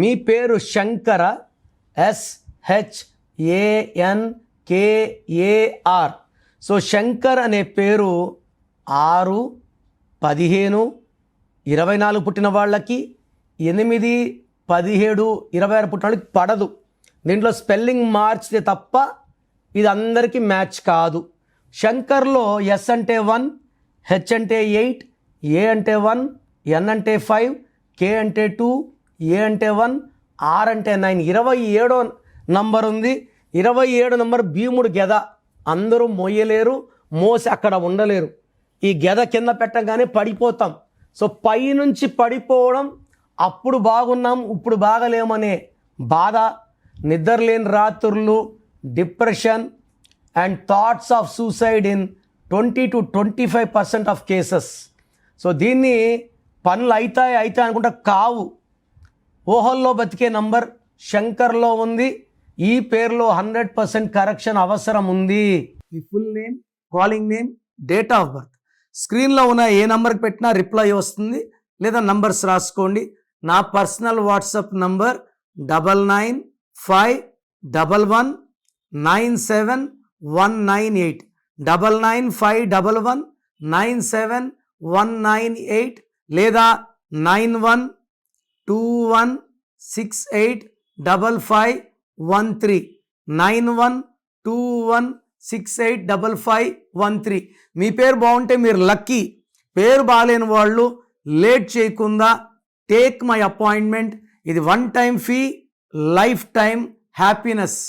మీ పేరు Shankara, SHANKAR. So Shankar అనే పేరు 6, 15, 24 పుట్టిన వాళ్ళకి, 8, 17, 26 పుట్టిన వాళ్ళకి పడదు. దీంట్లో స్పెల్లింగ్ మార్చితే తప్ప ఇది అందరికీ మ్యాచ్ కాదు. శంకర్లో S అంటే 1, H అంటే 8, A అంటే 1, N అంటే 5, K అంటే 2, A అంటే 1, R అంటే 9. 27వ నంబర్ ఉంది. 27 నంబర్ భీముడు గెద. అందరూ మోయలేరు, మోసి అక్కడ ఉండలేరు. ఈ గెద కింద పెట్టగానే పడిపోతాం. సో పైనుంచి పడిపోవడం, అప్పుడు బాగున్నాం ఇప్పుడు బాగలేమనే బాధ, నిద్రలేని రాత్రులు, depression and thoughts of suicide in 20 to 25% of cases. So దీన్ని పనులు అవుతాయి అనుకుంటా కావు. ఊహల్లో బతికే నంబర్ శంకర్లో ఉంది. ఈ పేరులో 100% కరెక్షన్ అవసరం ఉంది. మీ full name, calling name, date of birth, స్క్రీన్లో ఉన్న ఏ నంబర్కి పెట్టినా రిప్లై వస్తుంది. లేదా నంబర్స్ రాసుకోండి. నా పర్సనల్ వాట్సాప్ నంబర్ 9951197198, 9951197198, లేదా 9121685513, 9121685513. మీ పేరు బాగుంటే మీరు లక్కీ. పేరు బాగాలేని వాళ్ళు లేట్ చేయకుండా టేక్ మై అపాయింట్మెంట్. ఇది 1 time fee, life time happiness.